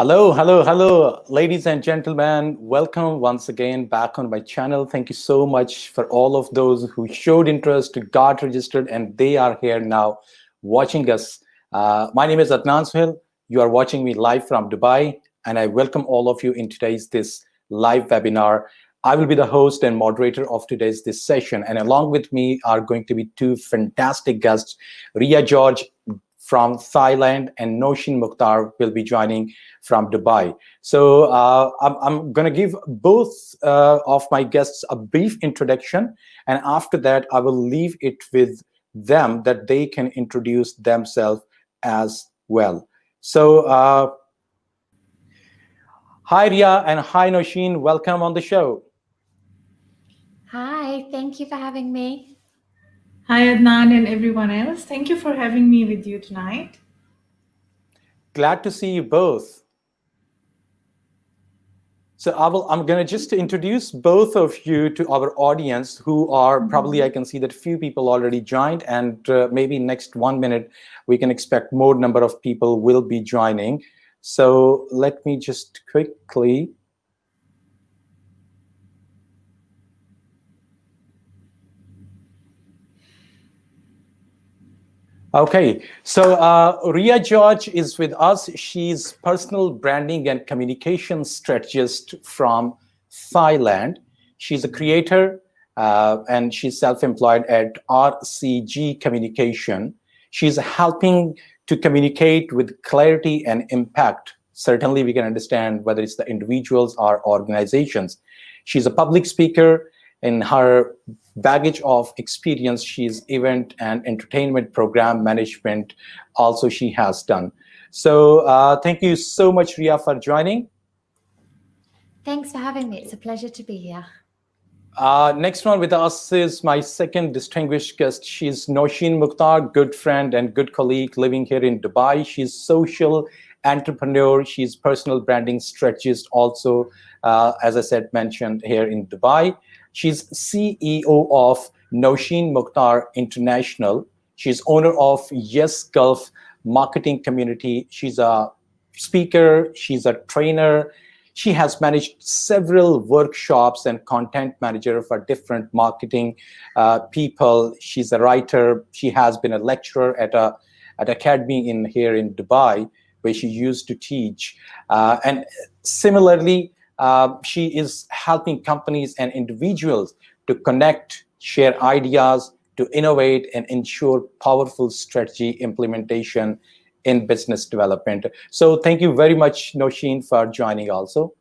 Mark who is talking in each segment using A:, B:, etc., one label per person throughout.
A: Hello, hello, hello, ladies and gentlemen. Welcome once again back on my channel. Thank you so much for all of those who showed interest, got registered, and they are here now watching us. My name is Adnan Suhail. You are watching me live from Dubai, and I welcome all of you in today's this live webinar. I will be the host and moderator of today's this session, and along with me are going to be two fantastic guests, Ria George from Thailand, and Nousheen Mukhtar will be joining from Dubai. So I'm going to give both of my guests a brief introduction, and after that, I will leave it with them that they can introduce themselves as well. So hi, Ria, and hi, Nousheen. Welcome on the show.
B: Hi, thank you for having me.
C: Hi, Adnan and everyone else. Thank you for having me with you tonight.
A: Glad to see you both. So I'm going to just introduce both of you to our audience who are probably, I can see that few people already joined, and maybe next 1 minute, we can expect more number of people will be joining. So let me just quickly. Okay, so Ria George is with us. She's personal branding and communication strategist from Thailand. She's a creator and she's self-employed at RCG Communication. She's helping to communicate with clarity and impact. Certainly, we can understand whether it's the individuals or organizations. She's a public speaker. In her baggage of experience, she's event and entertainment program management also she has done. So thank you so much, Ria, for joining.
B: Thanks for having me. It's a pleasure to be here.
A: Next one with us is my second distinguished guest. She's Nousheen Mukhtar, good friend and good colleague living here in Dubai. She's social entrepreneur. She's personal branding strategist also, as I said, mentioned here in Dubai. She's CEO of Nousheen Mukhtar International. She's owner of Yes Gulf Marketing Community. She's a speaker. She's a trainer. She has managed several workshops and content manager for different marketing people. She's a writer. She has been a lecturer at academy here in Dubai, where she used to teach. And similarly, she is helping companies and individuals to connect, share ideas, to innovate and ensure powerful strategy implementation in business development. So thank you very much, Nousheen, for joining also.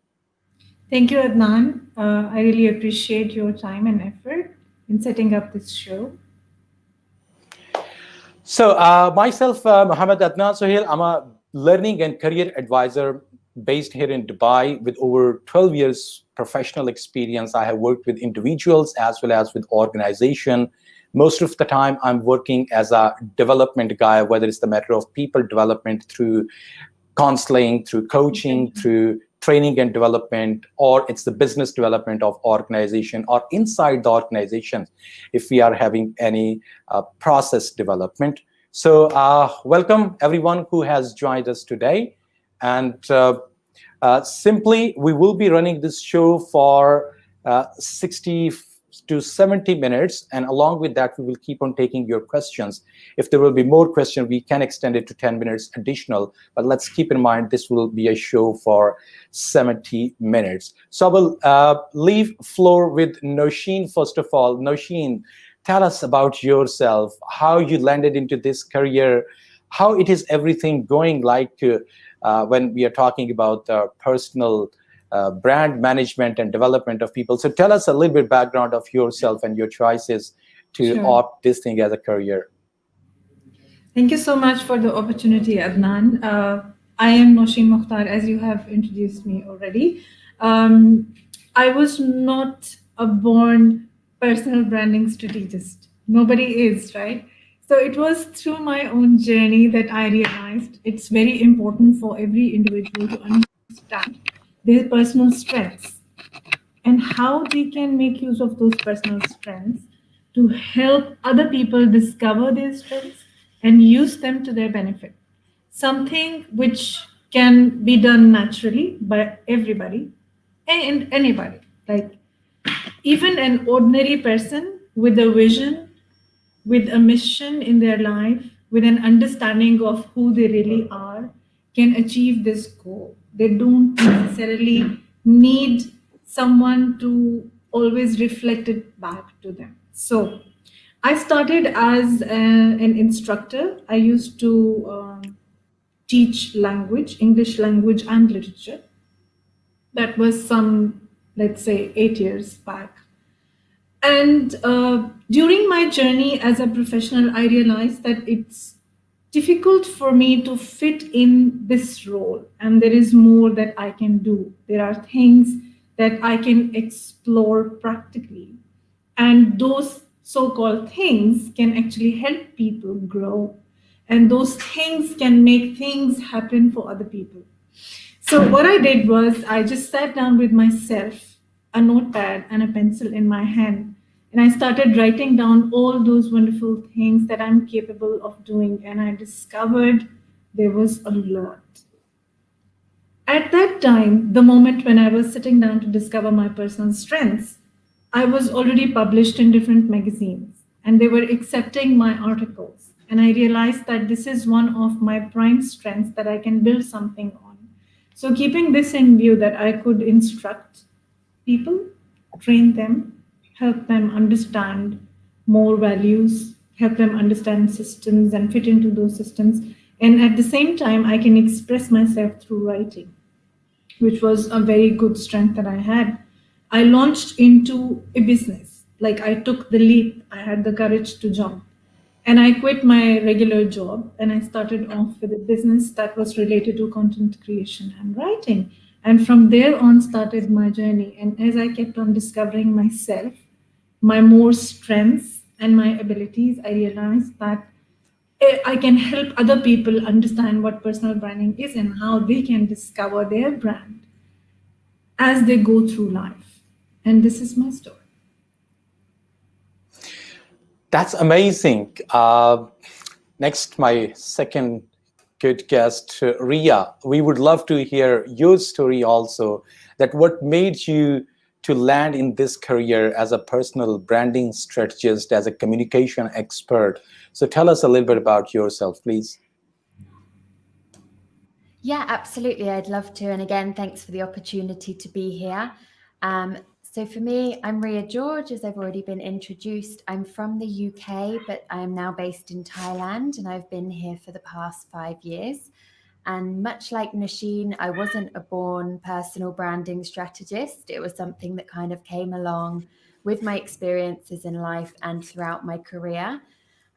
C: Thank you, Adnan. I really appreciate your time and effort in setting up this show.
A: So myself, Mohammed Adnan Suhail, I'm a learning and career advisor based here in Dubai with over 12 years professional experience. I have worked with individuals as well as with organization. Most of the time, I'm working as a development guy, whether it's the matter of people development through counseling, through coaching, through training and development, or it's the business development of organization or inside the organization if we are having any process development. So welcome everyone who has joined us today. And simply, we will be running this show for 60 to 70 minutes. And along with that, we will keep on taking your questions. If there will be more questions, we can extend it to 10 minutes additional. But let's keep in mind, this will be a show for 70 minutes. So I will leave floor with Nousheen, first of all. Nousheen, tell us about yourself, how you landed into this career, how it is everything going like when we are talking about personal brand management and development of people. So tell us a little bit background of yourself and your choices to opt this thing as a career.
C: Thank you so much for the opportunity, Adnan. I am Nousheen Mukhtar, as you have introduced me already. I was not a born personal branding strategist. Nobody is, right? So it was through my own journey that I realized it's very important for every individual to understand their personal strengths and how they can make use of those personal strengths to help other people discover their strengths and use them to their benefit. Something which can be done naturally by everybody and anybody. Like even an ordinary person with a vision, with a mission in their life, with an understanding of who they really are, can achieve this goal. They don't necessarily need someone to always reflect it back to them. So, I started as an instructor. I used to teach language, English language and literature. That was some, let's say, 8 years back. And during my journey as a professional, I realized that it's difficult for me to fit in this role, and there is more that I can do. There are things that I can explore practically, and those so called things can actually help people grow, and those things can make things happen for other people. So what I did was I just sat down with myself, a notepad and a pencil in my hand, and I started writing down all those wonderful things that I'm capable of doing. And I discovered there was a lot. At that time, the moment when I was sitting down to discover my personal strengths, I was already published in different magazines and they were accepting my articles. And I realized that this is one of my prime strengths that I can build something on. So, keeping this in view, that I could instruct people, train them, help them understand more values, help them understand systems and fit into those systems. And at the same time, I can express myself through writing, which was a very good strength that I had. I launched into a business. Like I took the leap, I had the courage to jump. And I quit my regular job and I started off with a business that was related to content creation and writing. And from there on started my journey. And as I kept on discovering myself, my more strengths and my abilities, I realized that I can help other people understand what personal branding is and how they can discover their brand as they go through life. And this is my story.
A: That's amazing. Next, my second good guest, Ria. We would love to hear your story also. That what made you to land in this career as a personal branding strategist, as a communication expert. So tell us a little bit about yourself, please.
B: Yeah, absolutely. I'd love to. And again, thanks for the opportunity to be here. So for me, I'm Ria George, as I've already been introduced. I'm from the UK, but I am now based in Thailand, and I've been here for the past 5 years. And much like Nousheen, I wasn't a born personal branding strategist. It was something that kind of came along with my experiences in life and throughout my career.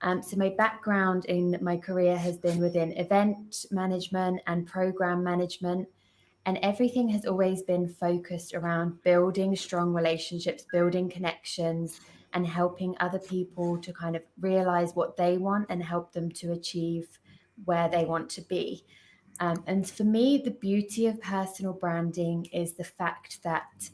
B: So my background in my career has been within event management and program management, and everything has always been focused around building strong relationships, building connections, and helping other people to kind of realize what they want and help them to achieve where they want to be. And for me, the beauty of personal branding is the fact that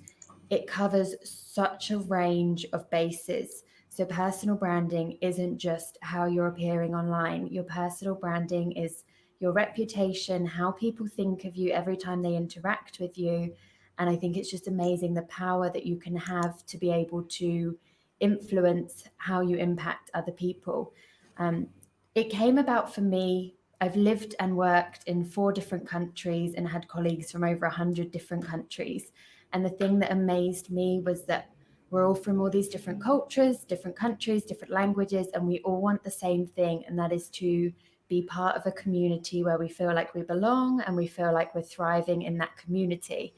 B: it covers such a range of bases. So, personal branding isn't just how you're appearing online. Your personal branding is your reputation, how people think of you every time they interact with you. And I think it's just amazing the power that you can have to be able to influence how you impact other people. Um, it came about for me. I've lived and worked in 4 different countries and had colleagues from over 100 different countries. And the thing that amazed me was that we're all from all these different cultures, different countries, different languages, and we all want the same thing, and that is to be part of a community where we feel like we belong and we feel like we're thriving in that community.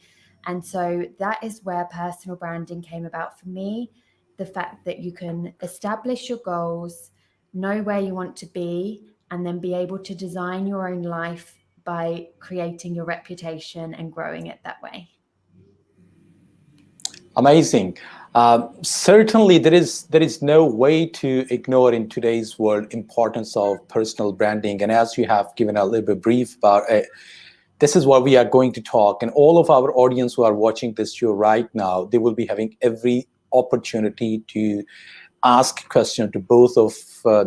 B: And so that is where personal branding came about for me. The fact that you can establish your goals, know where you want to be, and then be able to design your own life by creating your reputation and growing it that way.
A: Amazing. Certainly, there is no way to ignore in today's world importance of personal branding. And as you have given a little bit brief about it, this is what we are going to talk. And all of our audience who are watching this show right now, they will be having every opportunity to ask question to both of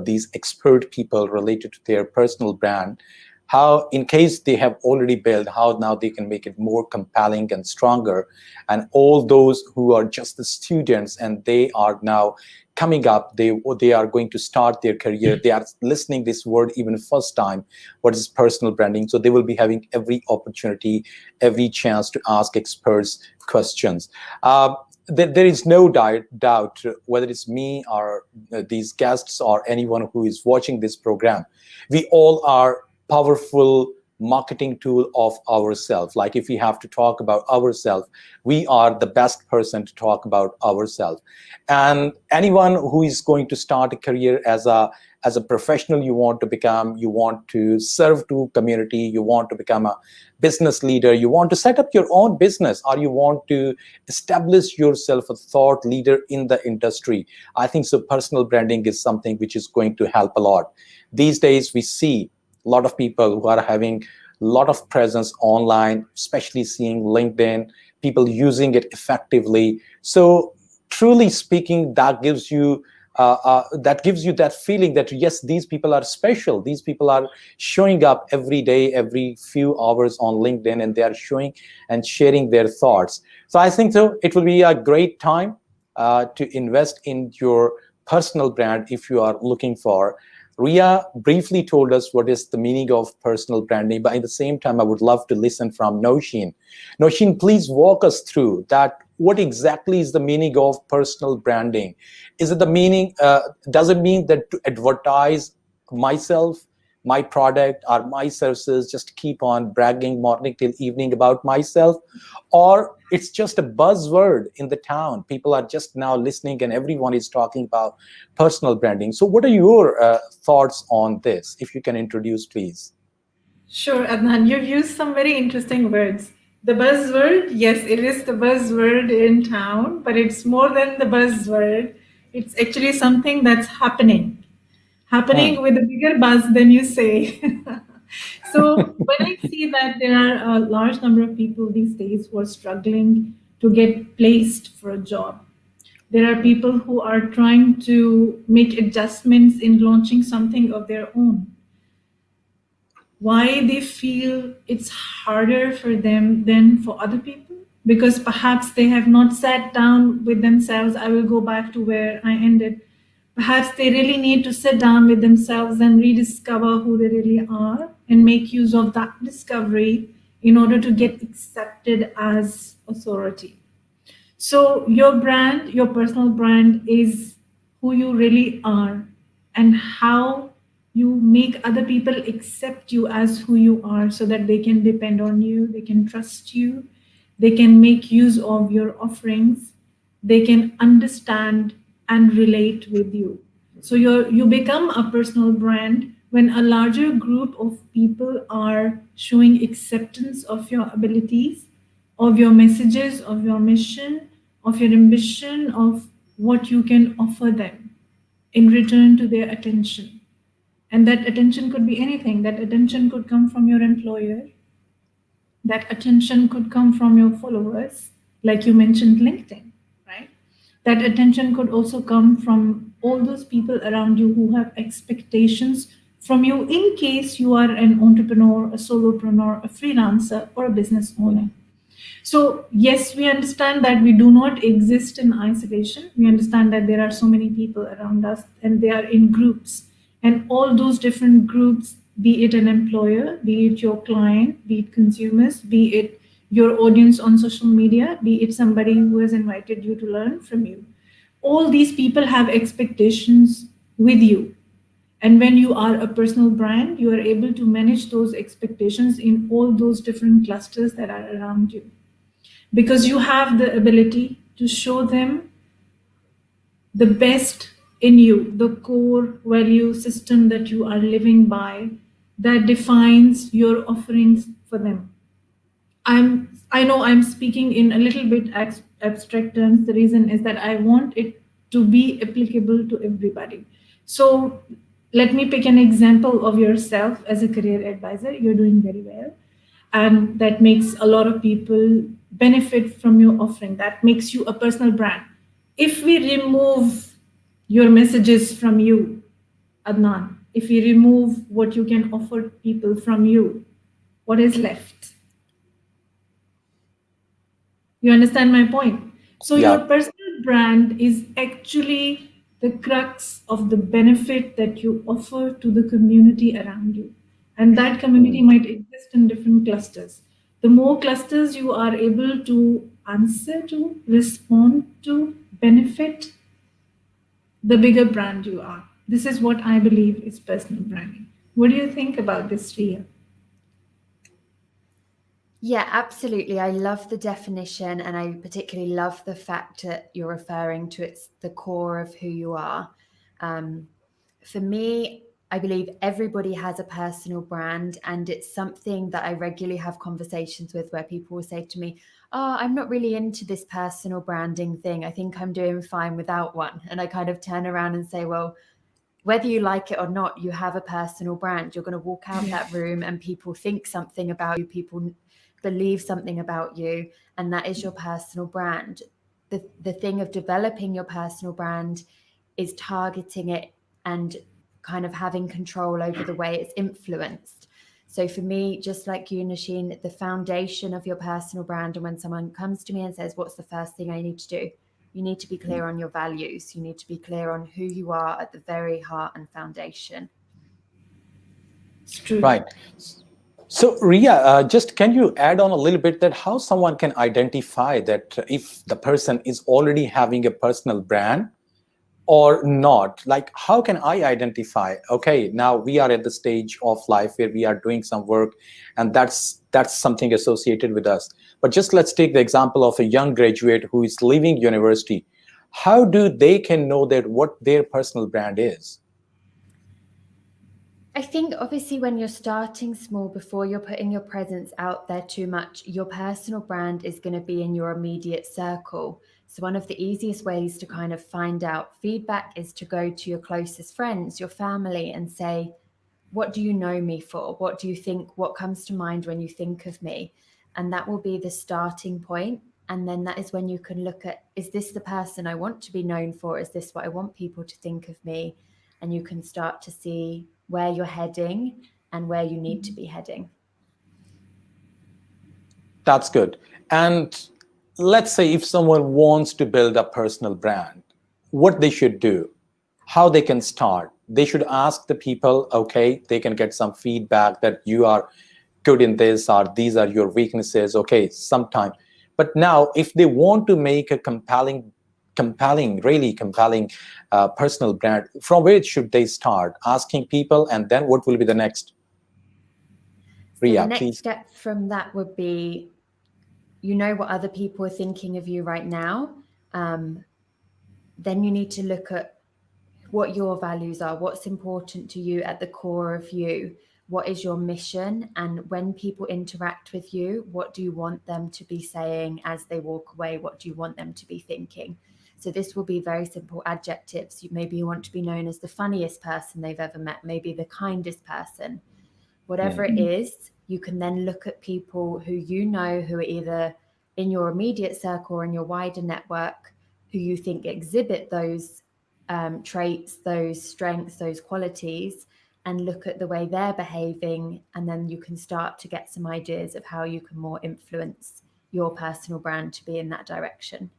A: these expert people related to their personal brand. how, in case they have already built, how now they can make it more compelling and stronger. And all those who are just the students and they are now coming up, they are going to start their career, they are listening this word even first time, what is personal branding. So they will be having every opportunity, every chance to ask experts questions. There is no doubt, whether it's me or these guests or anyone who is watching this program, we all are powerful marketing tool of ourselves. Like if we have to talk about ourselves, we are the best person to talk about ourselves. And anyone who is going to start a career as a professional, you want to become, you want to serve to community, you want to become a business leader, you want to set up your own business, or you want to establish yourself a thought leader in the industry, I think so personal branding is something which is going to help a lot. These days we see a lot of people who are having a lot of presence online, especially seeing LinkedIn, people using it effectively. So truly speaking, that gives you that feeling that yes, these people are special. These people are showing up every day, every few hours on LinkedIn, and they are showing and sharing their thoughts. So I think so it will be a great time to invest in your personal brand if you are looking for. Ria briefly told us what is the meaning of personal branding, but at the same time, I would love to listen from Nousheen. Nousheen, please walk us through that. What exactly is the meaning of personal branding? Is it the meaning, does it mean that to advertise myself, my product, or my services, just keep on bragging morning till evening about myself? Or it's just a buzzword in the town? People are just now listening and everyone is talking about personal branding. So what are your thoughts on this? If you can introduce, please.
C: Sure, Adnan, you've used some very interesting words. The buzzword, yes, it is the buzzword in town, but it's more than the buzzword. It's actually something that's happening
A: Hmm.
C: with a bigger buzz than you say. So when I see that there are a large number of people these days who are struggling to get placed for a job, there are people who are trying to make adjustments in launching something of their own, why they feel it's harder for them than for other people, because perhaps they have not sat down with themselves. I will go back to where I ended. Perhaps they really need to sit down with themselves and rediscover who they really are and make use of that discovery in order to get accepted as authority. So, your brand, your personal brand, is who you really are and how you make other people accept you as who you are so that they can depend on you, they can trust you, they can make use of your offerings, they can understand and relate with you. So, you become a personal brand when a larger group of people are showing acceptance of your abilities, of your messages, of your mission, of your ambition, of what you can offer them in return to their attention. And that attention could be anything. That attention could come from your employer, that attention could come from your followers, like you mentioned, LinkedIn, right? That attention could also come from all those people around you who have expectations from you in case you are an entrepreneur, a solopreneur, a freelancer, or a business owner. So, yes, we understand that we do not exist in isolation. We understand that there are so many people around us and they are in groups. And all those different groups, be it an employer, be it your client, be it consumers, be it your audience on social media, be it somebody who has invited you to learn from you, all these people have expectations with you. And when you are a personal brand, you are able to manage those expectations in all those different clusters that are around you, because you have the ability to show them the best in you, the core value system that you are living by that defines your offerings for them. I know I'm speaking in a little bit abstract terms. The reason is that I want it to be applicable to everybody. So let me pick an example of yourself as a career advisor. You're doing very well, and that makes a lot of people benefit from your offering. That makes you a personal brand. If we remove your messages from you, Adnan, if you remove what you can offer people from you, what is left? You understand my point? So your
A: Yeah.
C: personal brand is actually the crux of the benefit that you offer to the community around you. And that community
A: Mm.
C: might exist in different clusters. The more clusters you are able to answer to, respond to, benefit, the bigger brand you are. This is what I believe is personal branding. What do you think about this, Ria?
B: Yeah, absolutely. I love the definition, and I particularly love the fact that you're referring to it's the core of who you are. Um, for me, I believe everybody has a personal brand, and it's something that I regularly have conversations with where people will say to me, "Oh, I'm not really into this personal branding thing. I think I'm doing fine without one." And I kind of turn around and say, "Well, whether you like it or not, you have a personal brand. You're going to walk out
C: Yeah.
B: that room and people think something about you, people believe something about you, and that is your personal brand. The thing of developing your personal brand is targeting it and kind of having control over the way it's influenced. So for me, just like you, Nousheen, the foundation of your personal brand, and when someone comes to me and says, what's the first thing I need to do? You need to be clear on your values. You need to be clear on who you are at the very heart and foundation.
C: It's true.
A: Right. So, Ria, just can you add on a little bit that how someone can identify that if the person is already having a personal brand or not? Like, how can I identify? Okay, now we are at the stage of life where we are doing some work, and that's something associated with us. But just let's take the example of a young graduate who is leaving university. How do they can know that what their personal brand is?
B: I think obviously when you're starting small, before you're putting your presence out there too much, your personal brand is going to be in your immediate circle. So one of the easiest ways to kind of find out feedback is to go to your closest friends, your family, and say, what do you know me for? What do you think? What comes to mind when you think of me? And that will be the starting point. And then that is when you can look at, is this the person I want to be known for? Is this what I want people to think of me? And you can start to see where you're heading and where you need to be heading.
A: That's good. And let's say if someone wants to build a personal brand, what they should do, how they can start. They should ask the people, okay, they can get some feedback that you are good in this or these are your weaknesses, okay, sometime. But now, if they want to make a really compelling personal brand, from where should they start? Asking people, and then what will be the next?
B: So the
A: Ria,
B: next
A: please.
B: step from that would be, you know what other people are thinking of you right now. Then you need to look at what your values are, what's important to you at the core of you, what is your mission, and when people interact with you, what do you want them to be saying as they walk away? What do you want them to be thinking? So this will be very simple adjectives. Maybe you want to be known as the funniest person they've ever met, maybe the kindest person. Whatever it is, you can then look at people who you know who are either in your immediate circle or in your wider network who you think exhibit those traits, those strengths, those qualities, and look at the way they're behaving. And then you can start to get some ideas of how you can more influence your personal brand to be in that direction.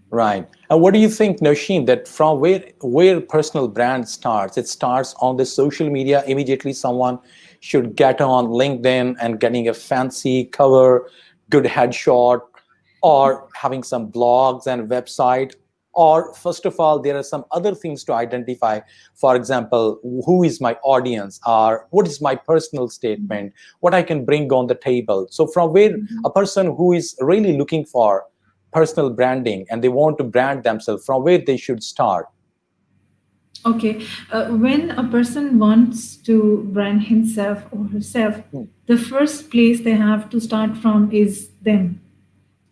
A: Right. And what do you think, Nousheen, that from where personal brand starts? It starts on the social media. Immediately, someone should get on LinkedIn and getting a fancy cover, good headshot, or having some blogs and website. Or first of all, there are some other things to identify. For example, who is my audience, or what is my personal statement, what I can bring on the table. So from where a person who is really looking for personal branding and they want to brand themselves, from where they should start?
C: Okay, when a person wants to brand himself or herself,
A: Hmm,
C: the first place they have to start from is them.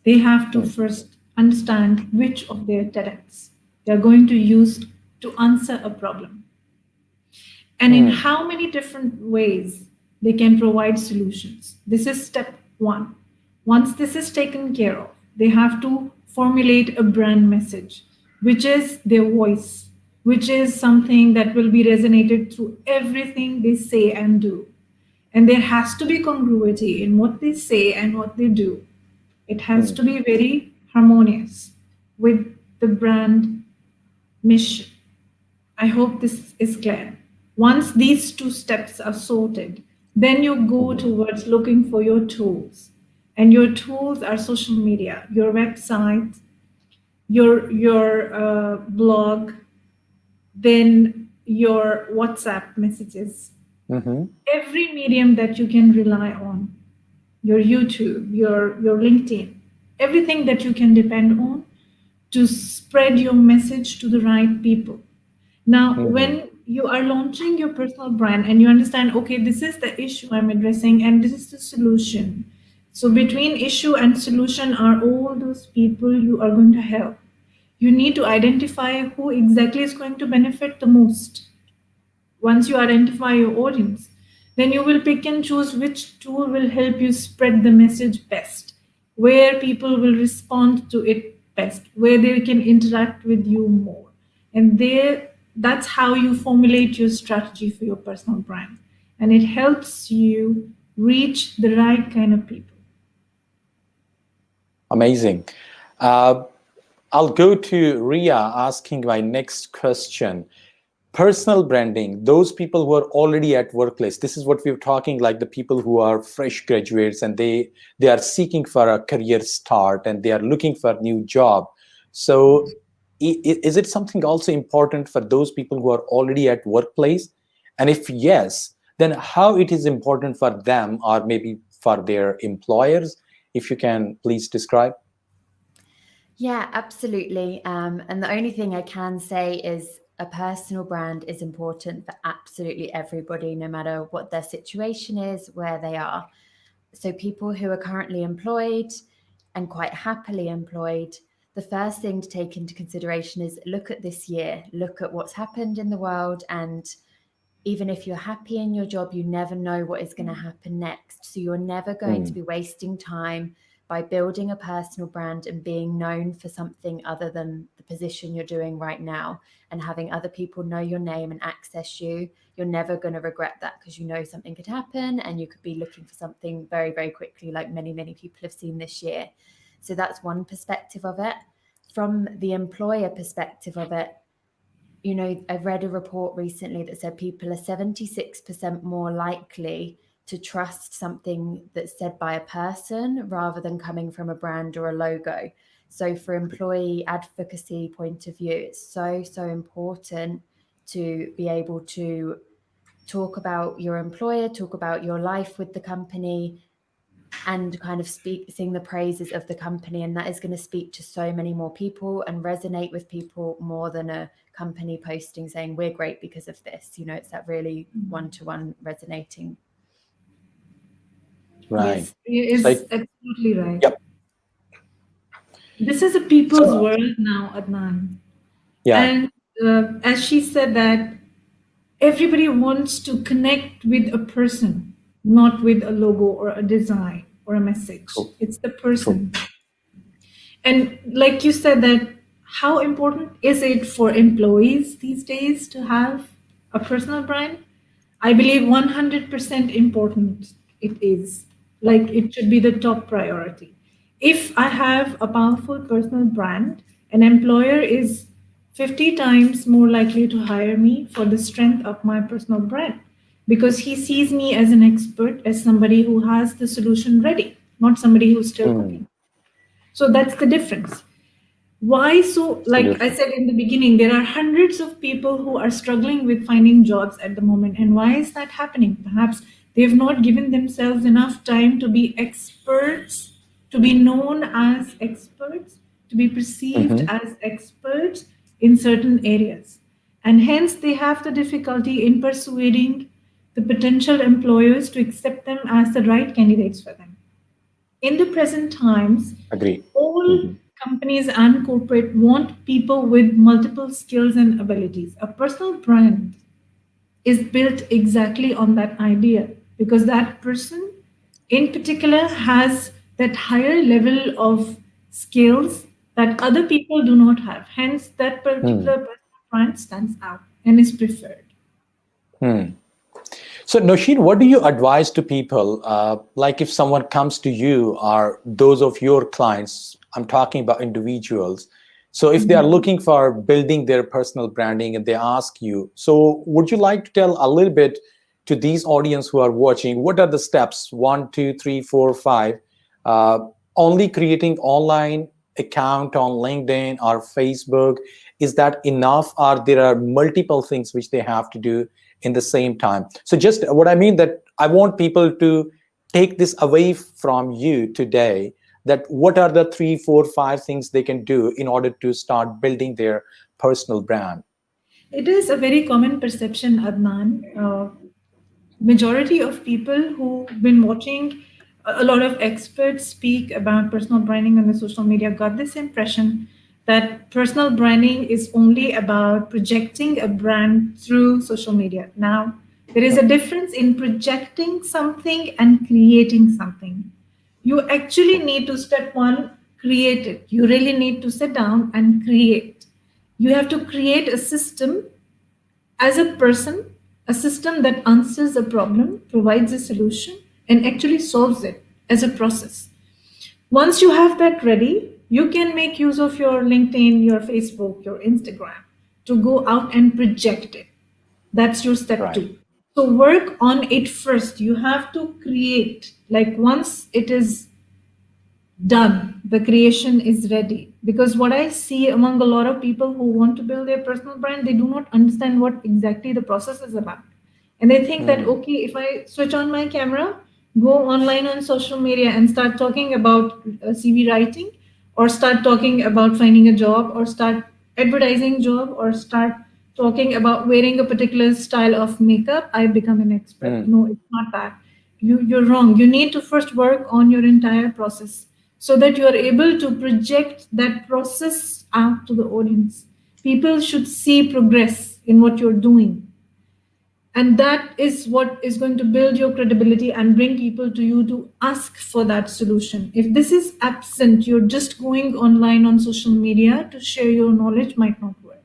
C: They have to
A: hmm,
C: first understand which of their talents they are going to use to answer a problem, and in
A: hmm.
C: how many different ways they can provide solutions. This is step one. Once this is taken care of, they have to formulate a brand message, which is their voice. which is something that will be resonated through everything they say and do. And there has to be congruity in what they say and what they do. It has to be very harmonious with the brand mission. I hope this is clear. Once these two steps are sorted, then you go towards looking for your tools. And your tools are social media, your website, your blog, then your WhatsApp messages,
A: Mm-hmm.
C: every medium that you can rely on, your YouTube, your LinkedIn, everything that you can depend on to spread your message to the right people. Now,
A: Mm-hmm.
C: when you are launching your personal brand and you understand, okay, this is the issue I'm addressing and this is the solution. So, between issue and solution are all those people you are going to help. You need to identify who exactly is going to benefit the most. Once you identify your audience, then you will pick and choose which tool will help you spread the message best, where people will respond to it best, where they can interact with you more. And there, that's how you formulate your strategy for your personal brand. And it helps you reach the right kind of people.
A: Amazing. Uh, I'll go to Ria asking my next question. Personal branding, those people who are already at workplace, this is what we're talking, like the people who are fresh graduates and they are seeking for a career start and they are looking for a new job. So is it something also important for those people who are already at workplace? And if yes, then how it is important for them or maybe for their employers? If you can please describe.
B: Yeah, absolutely. And the only thing I can say is a personal brand is important for absolutely everybody, no matter what their situation is, where they are. So, people who are currently employed and quite happily employed, the first thing to take into consideration is look at this year, look at what's happened in the world, and even if you're happy in your job, you never know what is going to happen next. So you're never going to be wasting time by building a personal brand and being known for something other than the position you're doing right now and having other people know your name and access you. You're never going to regret that because you know something could happen and you could be looking for something very, very quickly, like many, many people have seen this year. So that's one perspective of it. From the employer perspective of it, you know, I've read a report recently that said people are 76% more likely to trust something that's said by a person rather than coming from a brand or a logo. So, for employee advocacy point of view, it's so, so important to be able to talk about your employer, talk about your life with the company, and kind of sing the praises of the company, and that is going to speak to so many more people and resonate with people more than a company posting saying we're great because of this. You know, it's that really one-to-one resonating.
A: Right.
C: Yes, it
A: So
C: is absolutely right.
A: yep.
C: This is a people's
A: So
C: world now, Adnan.
A: yeah.
C: And as she said that everybody wants to connect with a person, not with a logo or a design or a message.
A: True.
C: It's the
A: True.
C: person. And like you said that how important is it for employees these days to have a personal brand? I believe 100% important it is. Like it should be the top priority. If I have a powerful personal brand, an employer is 50 times more likely to hire me for the strength of my personal brand because he sees me as an expert, as somebody who has the solution ready, not somebody who's still
A: Mm,
C: cooking. So that's the difference. Why so? Like I
A: absolutely.
C: said in the beginning, there are hundreds of people who are struggling with finding jobs at the moment. And why is that happening? Perhaps they've not given themselves enough time to be experts, to be known as experts, to be perceived
A: Hmm.
C: as experts in certain areas. And hence, they have the difficulty in persuading the potential employers to accept them as the right candidates for them. In the present times,
A: Agree.
C: all
A: Hmm.
C: companies and corporate want people with multiple skills and abilities. A personal brand is built exactly on that idea because that person in particular has that higher level of skills that other people do not have. Hence, that particular
A: Mm,
C: person brand stands out and is preferred.
A: So, Nousheen, what do you advise to people? Like if someone comes to you or those of your clients, I'm talking about individuals. So if they are looking for building their personal branding and they ask you, so would you like to tell a little bit to these audience who are watching, what are the steps, 1, 2, 3, 4, 5, only creating online account on LinkedIn or Facebook, is that enough, or there are multiple things which they have to do in the same time? So just what I mean that I want people to take this away from you today, that what are the 3, 4, 5 things they can do in order to start building their personal brand?
C: It is a very common perception, Adnan. Majority of people who've been watching a lot of experts speak about personal branding on the social media got this impression that personal branding is only about projecting a brand through social media. Now, there is a difference in projecting something and creating something. You actually need to, step one, create it. You really need to sit down and create. You have to create a system as a person, a system that answers a problem, provides a solution, and actually solves it as a process. Once you have that ready, you can make use of your LinkedIn, your Facebook, your Instagram to go out and project it. That's your step
A: Right.
C: two. So work on it first. You have to create. Like once it is done, the creation is ready. Because what I see among a lot of people who want to build their personal brand, they do not understand what exactly the process is about. And they think that, okay, if I switch on my camera, go online on social media and start talking about CV writing, or start talking about finding a job, or start advertising job, or start talking about wearing a particular style of makeup, I become an expert. No, it's not that. You're wrong. You need to first work on your entire process so that you are able to project that process out to the audience. People should see progress in what you're doing. And that is what is going to build your credibility and bring people to you to ask for that solution. If this is absent, you're just going online on social media to share your knowledge, might not work.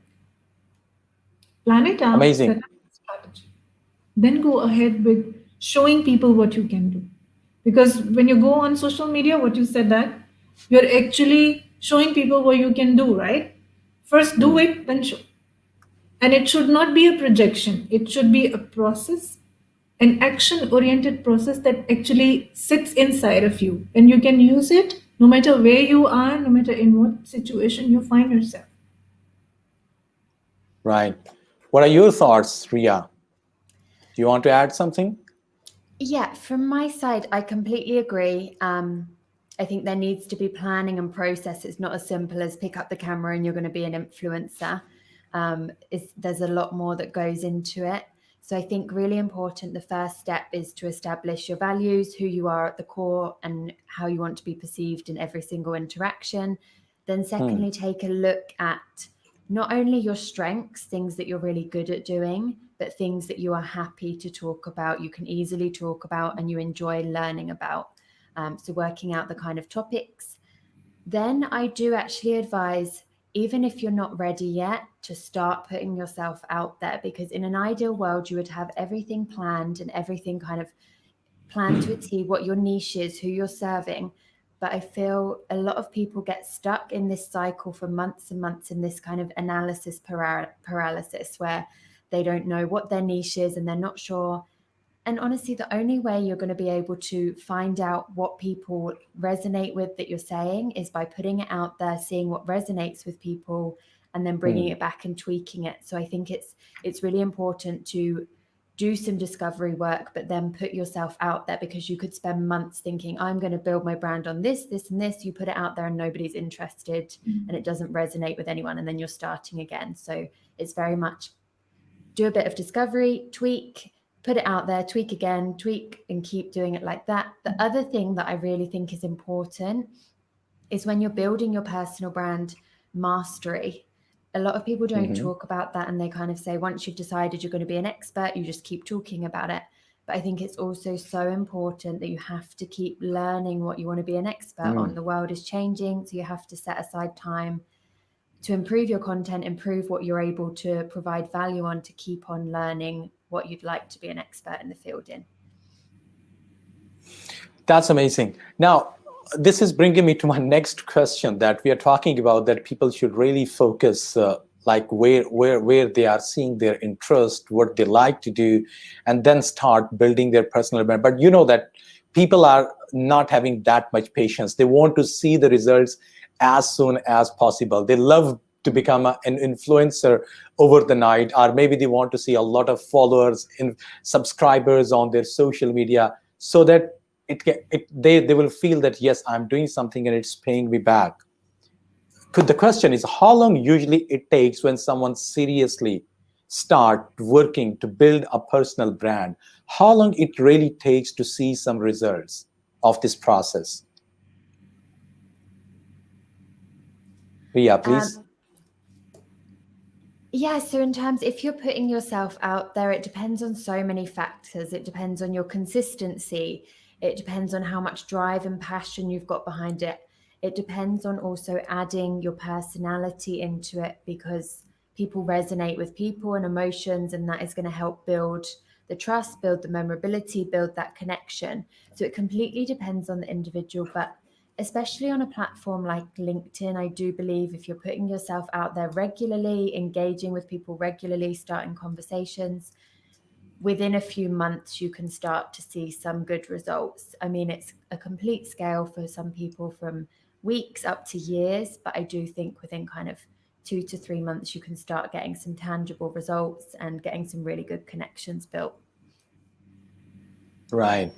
C: Plan it out, set
A: Amazing.
C: up a strategy. Then go ahead with showing people what you can do. Because when you go on social media, what you said, that you're actually showing people what you can do, right? First do it, then show. And it should not be a projection, it should be a process, an action oriented process that actually sits inside of you. And you can use it no matter where you are, no matter in what situation you find yourself.
A: Right. What are your thoughts, Ria? Do you want to add something?
B: Yeah, from my side, I completely agree. I think there needs to be planning and process. It's not as simple as pick up the camera and you're going to be an influencer. There's a lot more that goes into it. So I think really important, the first step is to establish your values, who you are at the core, and how you want to be perceived in every single interaction. Then secondly, take a look at not only your strengths, things that you're really good at doing, but things that you are happy to talk about, you can easily talk about, and you enjoy learning about. So working out the kind of topics. Then I do actually advise, even if you're not ready yet, to start putting yourself out there, because in an ideal world, you would have everything planned and everything kind of planned to a T, what your niche is, who you're serving. But I feel a lot of people get stuck in this cycle for months and months in this kind of analysis paralysis where they don't know what their niche is and they're not sure. And honestly, the only way you're going to be able to find out what people resonate with that you're saying is by putting it out there, seeing what resonates with people, and then bringing it back and tweaking it. So I think it's really important to do some discovery work, but then put yourself out there, because you could spend months thinking, I'm going to build my brand on this, this, and this. You put it out there and nobody's interested and it doesn't resonate with anyone. And then you're starting again. So it's very much do a bit of discovery, tweak, put it out there, tweak again, tweak, and keep doing it like that. The other thing that I really think is important is when you're building your personal brand, mastery. A lot of people don't talk about that, and they kind of say once you've decided you're going to be an expert, you just keep talking about it. But I think it's also so important that you have to keep learning what you want to be an expert on. The world is changing, so you have to set aside time to improve your content, improve what you're able to provide value on, to keep on learning what you'd like to be an expert in the field in.
A: That's amazing. Now, this is bringing me to my next question, that we are talking about that people should really focus like where they are seeing their interest, what they like to do, and then start building their personal brand. But you know that people are not having that much patience. They want to see the results as soon as possible. They love to become an influencer over the night, or maybe they want to see a lot of followers and subscribers on their social media, so that they will feel that, yes, I'm doing something and it's paying me back. The question is, how long usually it takes when someone seriously start working to build a personal brand? How long it really takes to see some results of this process? Ria, please.
B: Yeah, so in terms, if you're putting yourself out there, it depends on so many factors. It depends on your consistency. It depends on how much drive and passion you've got behind it. It depends on also adding your personality into it, because people resonate with people and emotions, and that is going to help build the trust, build the memorability, build that connection. So it completely depends on the individual, but especially on a platform like LinkedIn, I do believe if you're putting yourself out there regularly, engaging with people regularly, starting conversations, within a few months, you can start to see some good results. I mean, it's a complete scale for some people from weeks up to years, but I do think within kind of 2 to 3 months, you can start getting some tangible results and getting some really good connections built.
A: Right.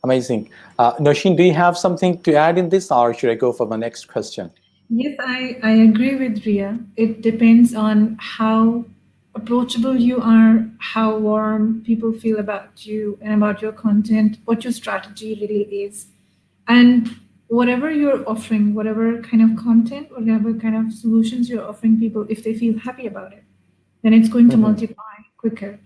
A: Amazing. Nousheen, do you have something to add in this, or should I go for my next question?
C: Yes, I agree with Ria. It depends on how approachable you are, how warm people feel about you and about your content, what your strategy really is. And whatever you're offering, whatever kind of content, whatever kind of solutions you're offering people, if they feel happy about it, then it's going to multiply quicker.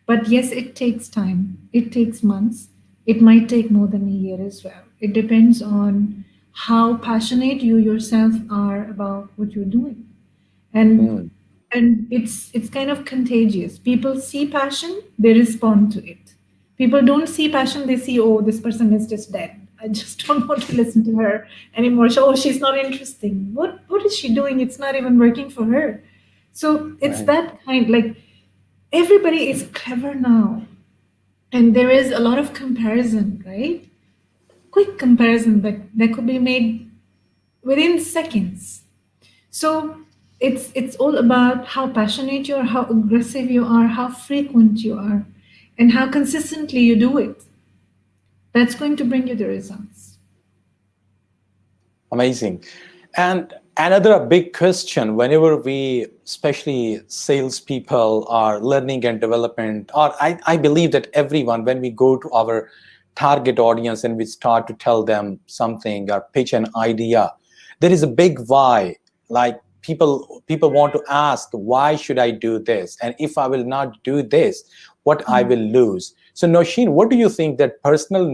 C: But yes, it takes time. It takes months. It might take more than a year as well. It depends on how passionate you yourself are about what you're doing. And it's kind of contagious. People see passion, they respond to it. People don't see passion, they see, oh, this person is just dead. I just don't want to listen to her anymore. So, oh, she's not interesting. What is she doing? It's not even working for her. So it's
A: Right.
C: that kind, like everybody is clever now. And there is a lot of comparison, right? Quick comparison that could be made within seconds. So it's all about how passionate you are, how aggressive you are, how frequent you are, and how consistently you do it. That's going to bring you the results.
A: Amazing. And another big question, whenever we, especially salespeople, are learning and development, or I believe that everyone, when we go to our target audience and we start to tell them something or pitch an idea, there is a big why. Like people want to ask, why should I do this? And if I will not do this, what I will lose. So Nousheen, what do you think that personal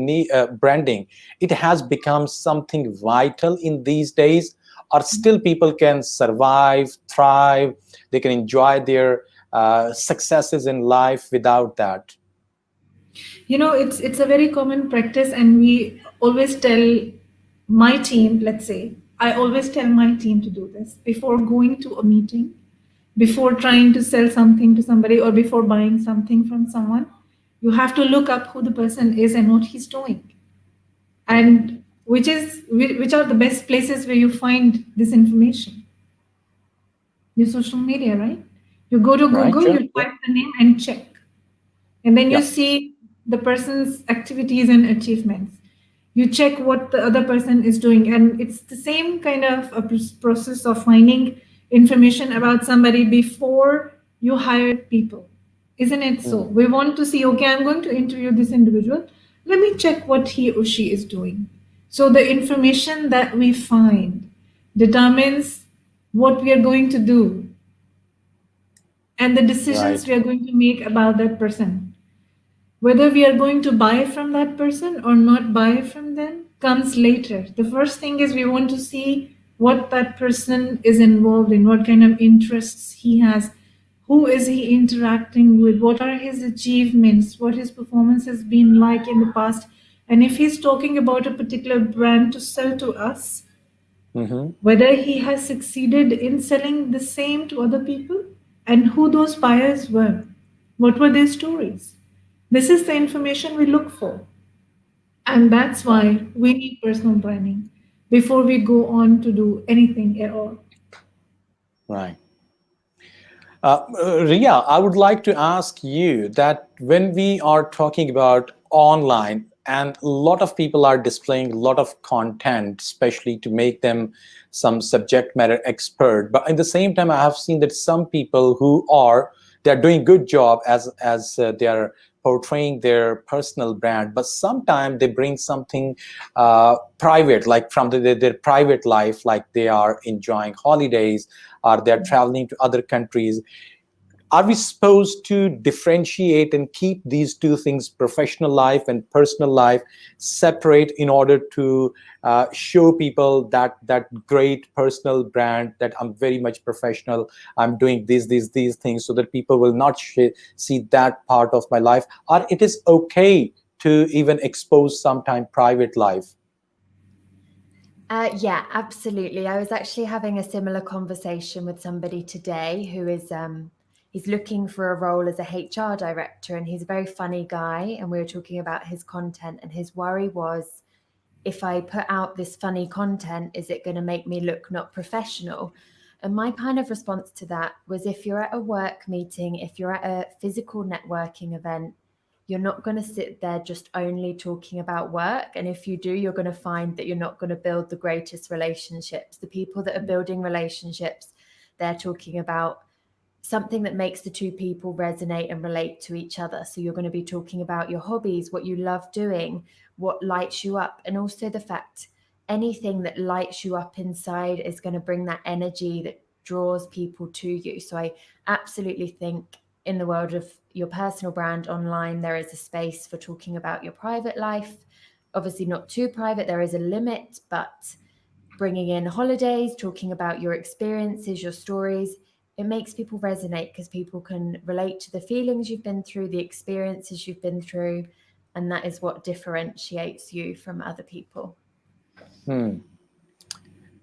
A: branding, it has become something vital in these days, or still people can survive, thrive, they can enjoy their successes in life without that?
C: You know, it's a very common practice, and we always tell my team, let's say, I always tell my team to do this before going to a meeting, before trying to sell something to somebody, or before buying something from someone. You have to look up who the person is and what he's doing, and which are the best places where you find this information. Your social media, right? You go to
A: Right,
C: Google,
A: sure.
C: you type the name and check. And then you
A: Yeah.
C: see the person's activities and achievements. You check what the other person is doing. And it's the same kind of a process of finding information about somebody before you hire people. Isn't it so? We want to see, okay, I'm going to interview this individual. Let me check what he or she is doing. So the information that we find determines what we are going to do and the decisions
A: Right.
C: we are going to make about that person. Whether we are going to buy from that person or not buy from them comes later. The first thing is we want to see what that person is involved in, what kind of interests he has, who is he interacting with, what are his achievements, what his performance has been like in the past. And if he's talking about a particular brand to sell to us,
A: Mm-hmm.
C: whether he has succeeded in selling the same to other people, and who those buyers were, what were their stories. This is the information we look for. And that's
A: Right.
C: why we need personal branding before we go on to do anything at all.
A: Right. Ria, I would like to ask you that when we are talking about online, and a lot of people are displaying a lot of content, especially to make them some subject matter expert. But at the same time, I have seen that some people who are they're doing good job as they are portraying their personal brand, but sometimes they bring something private, like from their private life, like they are enjoying holidays or they're traveling to other countries. Are we supposed to differentiate and keep these two things, professional life and personal life, separate in order to show people that great personal brand, that I'm very much professional, I'm doing these things, so that people will not see that part of my life? Or it is okay to even expose sometime private life?
B: Yeah, absolutely. I was actually having a similar conversation with somebody today who is he's looking for a role as a HR director, and he's a very funny guy, and we were talking about his content, and his worry was, if I put out this funny content, is it going to make me look not professional? And my kind of response to that was, if you're at a work meeting, if you're at a physical networking event, you're not going to sit there just only talking about work. And if you do, you're going to find that you're not going to build the greatest relationships. The people that are building relationships, they're talking about something that makes the two people resonate and relate to each other. So you're going to be talking about your hobbies, what you love doing, what lights you up, and also the fact anything that lights you up inside is going to bring that energy that draws people to you. So I absolutely think in the world of your personal brand online, there is a space for talking about your private life. Obviously, not too private, there is a limit, but bringing in holidays, talking about your experiences, your stories, it makes people resonate because people can relate to the feelings you've been through, the experiences you've been through, and that is what differentiates you from other people.
A: Hmm.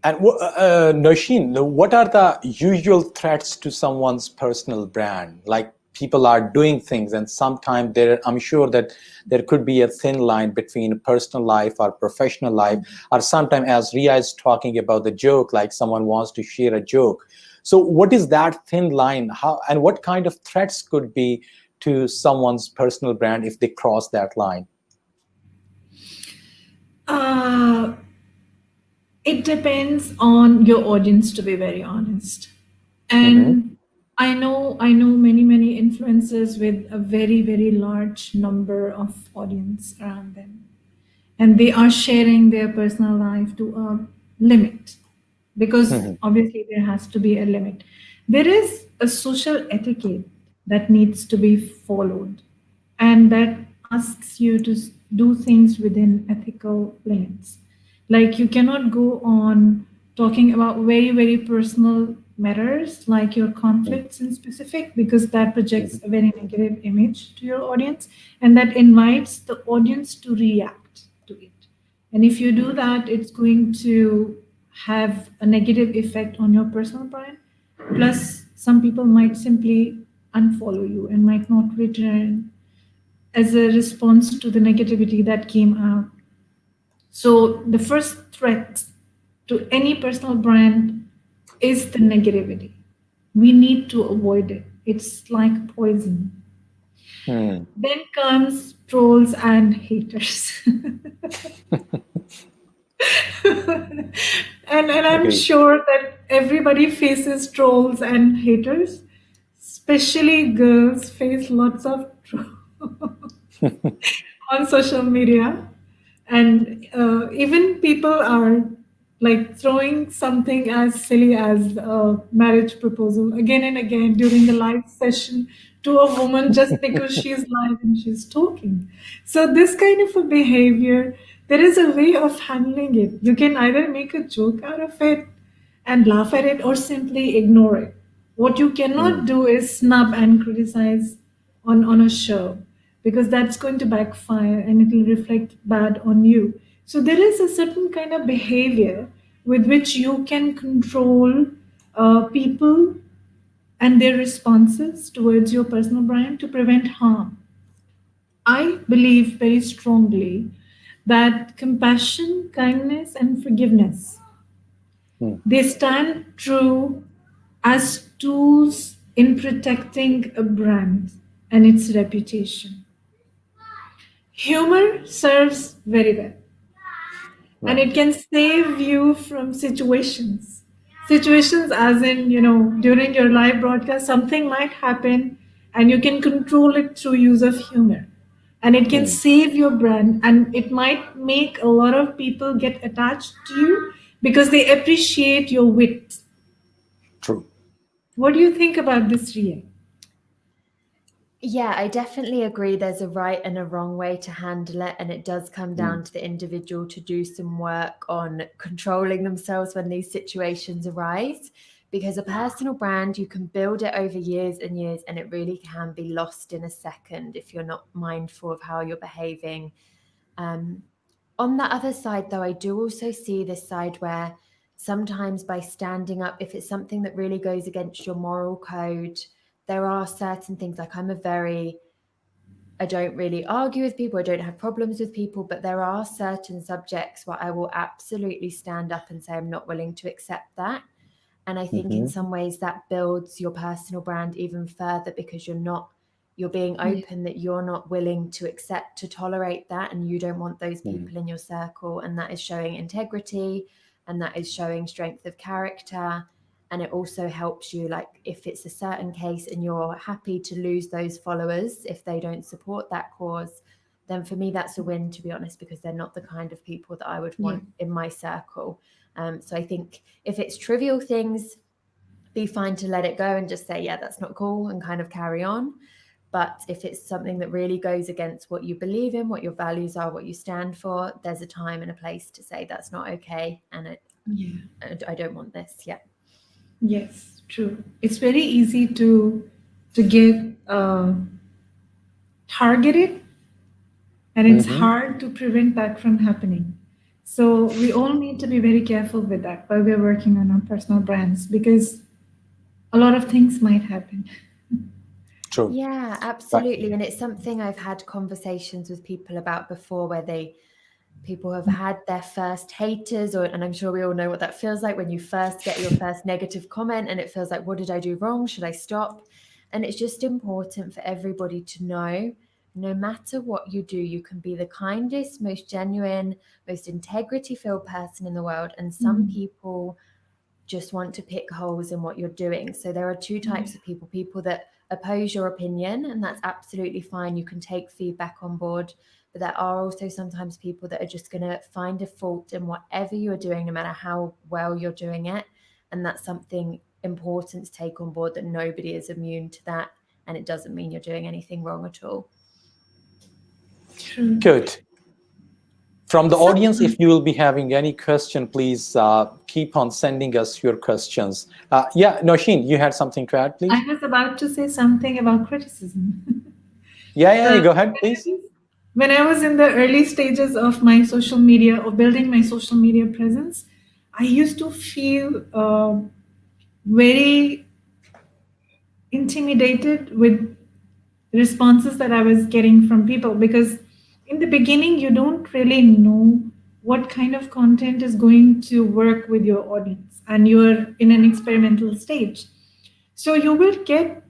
A: And Nousheen, what are the usual threats to someone's personal brand? Like people are doing things, and sometimes I'm sure that there could be a thin line between personal life or professional life, or sometimes, as Ria is talking about the joke, like someone wants to share a joke. So, what is that thin line? How and what kind of threats could be to someone's personal brand if they cross that line?
C: Uh, it depends on your audience, to be very honest.
A: Mm-hmm.
C: And I know many influencers with a very large number of audience around them, and they are sharing their personal life to a limit, because
A: Mm-hmm.
C: obviously there has to be a limit. There is a social etiquette that needs to be followed, and that asks you to do things within ethical limits. Like, you cannot go on talking about very personal matters like your conflicts in specific, because that projects a very negative image to your audience, and that invites the audience to react to it. And if you do that, it's going to have a negative effect on your personal brand. Plus, some people might simply unfollow you and might not return as a response to the negativity that came out. So, the first threat to any personal brand is the negativity. We need to avoid it. It's like poison.
A: Hmm.
C: Then comes trolls and haters. And I'm
A: Agree.
C: sure that everybody faces trolls and haters, especially girls face lots of trolls on social media. And even people are like throwing something as silly as a marriage proposal again and again during a live session to a woman, just because she's live and she's talking. So this kind of a behavior, there is a way of handling it. You can either make a joke out of it, and laugh at it or simply ignore it. What you cannot
A: Mm,
C: do is snub and criticize on a show, because that's going to backfire and it will reflect bad on you. So there is a certain kind of behavior with which you can control people and their responses towards your personal brand to prevent harm. I believe very strongly that compassion, kindness, and forgiveness,
A: mm,
C: they stand true as tools in protecting a brand and its reputation. Humor serves very well, and
A: right.
C: it can save you from situations as in, during your live broadcast something might happen, and you can control it through use of humor, and it can
A: Mm,
C: save your brand, and it might make a lot of people get attached to you because they appreciate your wit.
A: true.
C: What do you think about this, Ria?
B: Yeah, I definitely agree there's a right and a wrong way to handle it. And it does come
A: Mm,
B: down to the individual to do some work on controlling themselves when these situations arise. Because a personal brand, you can build it over years and years, and it really can be lost in a second if you're not mindful of how you're behaving. Um, on the other side, though, I do also see this side where sometimes by standing up, if it's something that really goes against your moral code, there are certain things like I don't really argue with people, I don't have problems with people, but there are certain subjects where I will absolutely stand up and say I'm not willing to accept that. And I think in
A: mhm,
B: some ways that builds your personal brand even further, because you're being
C: Yeah.
B: open that you're not willing to accept, to tolerate that, and you don't want those
A: mm,
B: people in your circle, and that is showing integrity, and that is showing strength of character. And it also helps you, like if it's a certain case and you're happy to lose those followers if they don't support that cause, then for me that's a win, to be honest, because they're not the kind of people that I would
C: Yeah.
B: want in my circle. So I think if it's trivial things, be fine to let it go and just say, yeah, that's not cool, and kind of carry on. But if it's something that really goes against what you believe in, what your values are, what you stand for, there's a time and a place to say that's not okay, and
C: Yeah.
B: I don't want this. Yeah.
C: Yes, true. It's very easy to get targeted, and it's
A: mhm.
C: hard to prevent that from happening. So we all need to be very careful with that while we're working on our personal brands, because a lot of things might happen.
A: True.
B: Yeah,
A: Right.
B: absolutely. And it's something I've had conversations with people about before, where people have had their first haters, or and I'm sure we all know what that feels like when you first get your first negative comment and it feels like, what did I do wrong? Should I stop? And it's just important for everybody to know, no matter what you do, you can be the kindest, most genuine, most integrity filled person in the world. And some
C: Mm.
B: people just want to pick holes in what you're doing. So there are two
C: Yeah.
B: types of people that oppose your opinion, and that's absolutely fine. You can take feedback on board. But there are also sometimes people that are just going to find a fault in whatever you're doing, no matter how well you're doing it. And that's something important to take on board, that nobody is immune to that. And it doesn't mean you're doing anything wrong at all.
C: True.
A: Good. From the audience,
C: Sometimes
A: if you will be having any question, please keep on sending us your questions. Yeah, Nousheen, you had something to add,
C: I
A: please?
C: was about to say something about criticism.
A: Yeah, yeah,
C: Uh,
A: go ahead, please.
C: when I was in the early stages of my social media, or building my social media presence, I used to feel very intimidated with responses that I was getting from people, because in the beginning, you don't really know what kind of content is going to work with your audience, and you're in an experimental stage. So you will get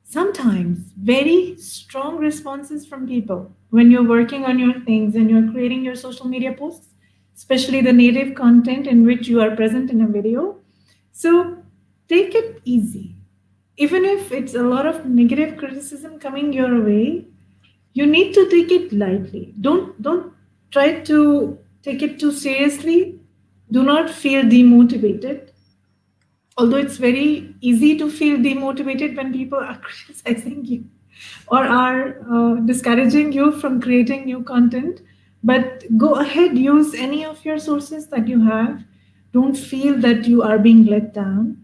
C: sometimes very strong responses from people when you're working on your things and you're creating your social media posts, especially the native content in which you are present in a video. So take it easy. Even if it's a lot of negative criticism coming your way, you need to take it lightly. Don't try to take it too seriously. Do not feel demotivated, although it's very easy to feel demotivated when people are criticizing you or are discouraging you from creating new content. But go ahead, use any of your sources that you have, Don't feel that you are being let down.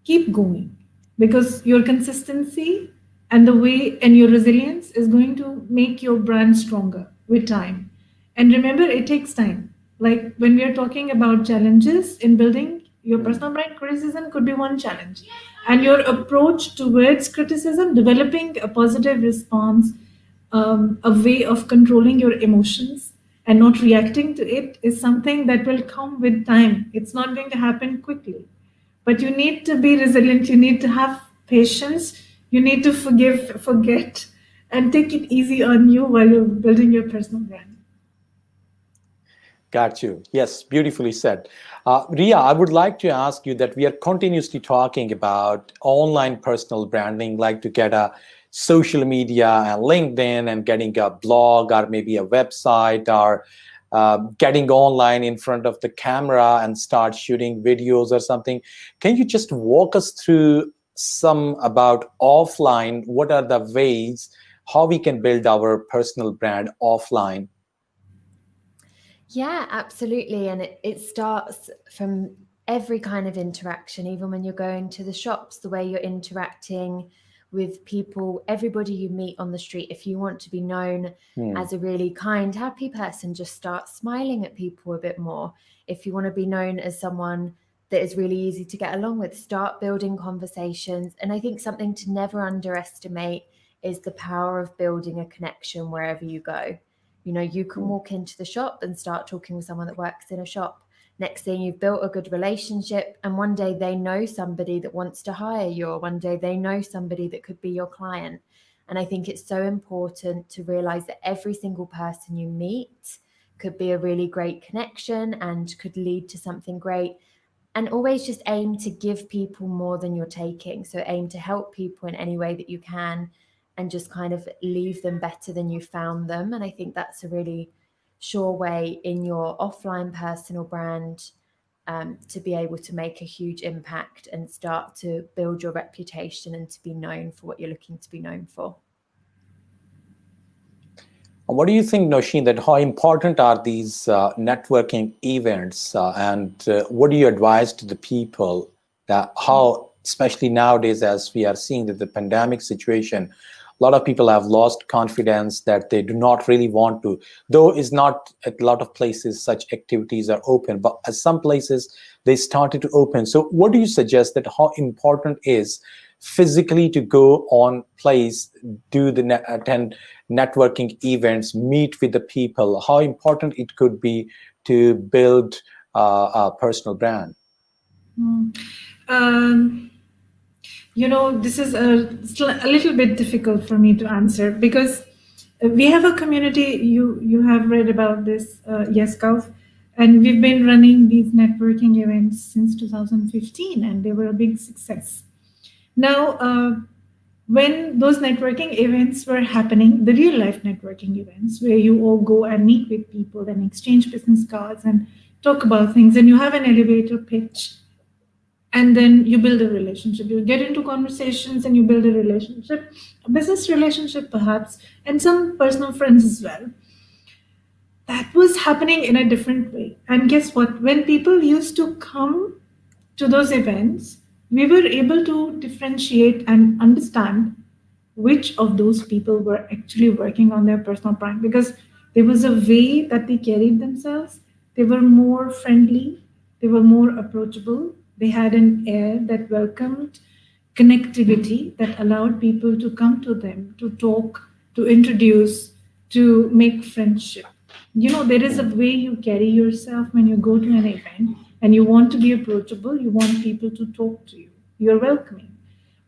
C: Keep going, because your consistency and the way and your resilience is going to make your brand stronger with time. And remember, it takes time. Like when we are talking about challenges in building your personal brand, criticism could be one challenge. And your approach towards criticism, developing a positive response, a way of controlling your emotions and not reacting to it, is something that will come with time. It's not going to happen quickly. But you need to be resilient, you need to have patience, you need to forgive, forget, and take it easy on you while you're building your personal brand.
A: Got you. Yes, beautifully said. Ria, I would like to ask you that we are continuously talking about online personal branding, like to get a social media and LinkedIn and getting a blog or maybe a website or getting online in front of the camera and start shooting videos or something. Can you just walk us through some about offline? What are the ways how we can build our personal brand offline?
B: Yeah, absolutely. And it starts from every kind of interaction, even when you're going to the shops, the way you're interacting with people, everybody you meet on the street. If you want to be known as a really kind, happy person, just start smiling at people a bit more. If you want to be known as someone that is really easy to get along with, start building conversations. And I think something to never underestimate is the power of building a connection wherever you go. You know, you can walk into the shop and start talking with someone that works in a shop. Next thing, you've built a good relationship, and one day they know somebody that wants to hire you, or one day they know somebody that could be your client. And I think it's so important to realize that every single person you meet could be a really great connection and could lead to something great. And always just aim to give people more than you're taking. So aim to help people in any way that you can, and just kind of leave them better than you found them. And I think that's a really sure way in your offline personal brand to be able to make a huge impact and start to build your reputation and to be known for what you're looking to be known for.
A: What do you think, Nousheen, that how important are these networking events, and what do you advise to the people that how, especially nowadays, as we are seeing that the pandemic situation, a lot of people have lost confidence that they do not really want to, though is not at a lot of places such activities are open, but at some places they started to open. So what do you suggest that how important is physically to go on place, do the attend networking events, meet with the people, how important it could be to build a personal brand?
C: Um, this is a little bit difficult for me to answer, because we have a community. You have read about this, yes, Gulf, and we've been running these networking events since 2015, and they were a big success. Now, when those networking events were happening, the real life networking events where you all go and meet with people and exchange business cards and talk about things, and you have an elevator pitch, and then you build a relationship, you get into conversations and you build a relationship, a business relationship perhaps, and some personal friends as well. That was happening in a different way. And guess what, when people used to come to those events, we were able to differentiate and understand which of those people were actually working on their personal brand, because there was a way that they carried themselves. They were more friendly, they were more approachable, they had an air that welcomed connectivity, that allowed people to come to them, to talk, to introduce, to make friendship. There is a way you carry yourself when you go to an event, and you want to be approachable, you want people to talk to you, you're welcoming.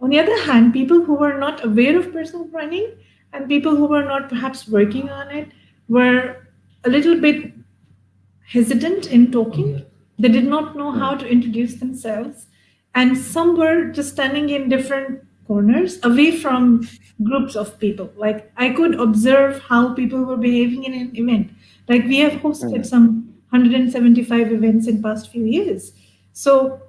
C: On the other hand, people who were not aware of personal branding and people who were not perhaps working on it were a little bit hesitant in talking. They did not know how to introduce themselves. And some were just standing in different corners away from groups of people. Like I could observe how people were behaving in an event. Like we have hosted some 175 events in past few years. So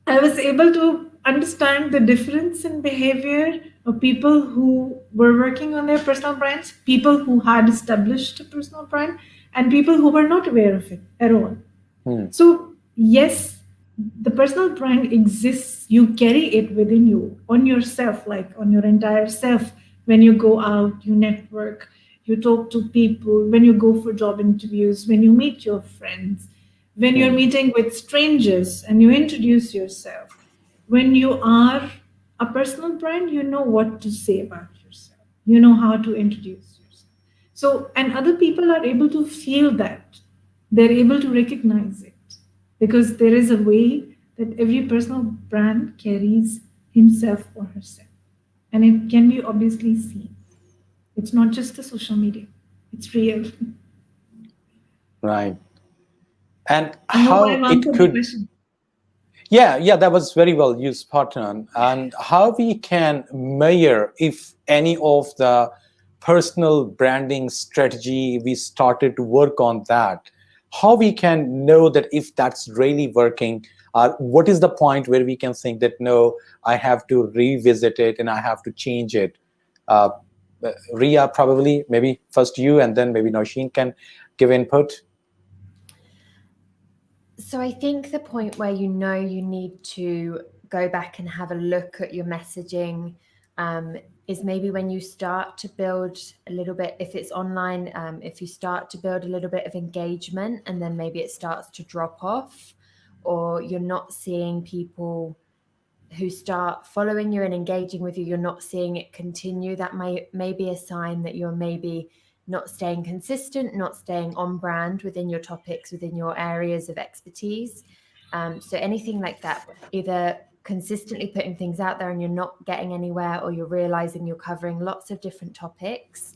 C: I was able to understand the difference in behavior of people who were working on their personal brands, people who had established a personal brand, and people who were not aware of it at all. So yes, the personal brand exists. You carry it within you, on yourself, like on your entire self. When you go out, you network, you talk to people, when you go for job interviews, when you meet your friends, when you're
A: Hmm.
C: meeting with strangers and you introduce yourself. When you are a personal brand, you know what to say about yourself, you know how to introduce yourself. So, and other people are able to feel that, they're able to recognize it, because there is a way that every personal brand carries himself or herself. And it can be obviously seen. It's not just the social media, it's real.
A: Right. And
C: I hope
A: how
C: I've
A: it
C: answered the
A: could,
C: question.
A: yeah, that was very well used, Partner. And how we can measure if any of the personal branding strategy we started to work on that, how we can know that if that's really working, what is the point where we can think that no, I have to revisit it and I have to change it. Uh, Ria, probably, maybe first you, and then maybe Nousheen can give input.
B: So I think the point where you know you need to go back and have a look at your messaging is maybe when you start to build a little bit, if it's online, if you start to build a little bit of engagement and then maybe it starts to drop off, or you're not seeing people who start following you and engaging with you, you're not seeing it continue. That may be a sign that you're maybe not staying consistent, not staying on brand within your topics, within your areas of expertise. So anything like that, either consistently putting things out there and you're not getting anywhere, or you're realizing you're covering lots of different topics,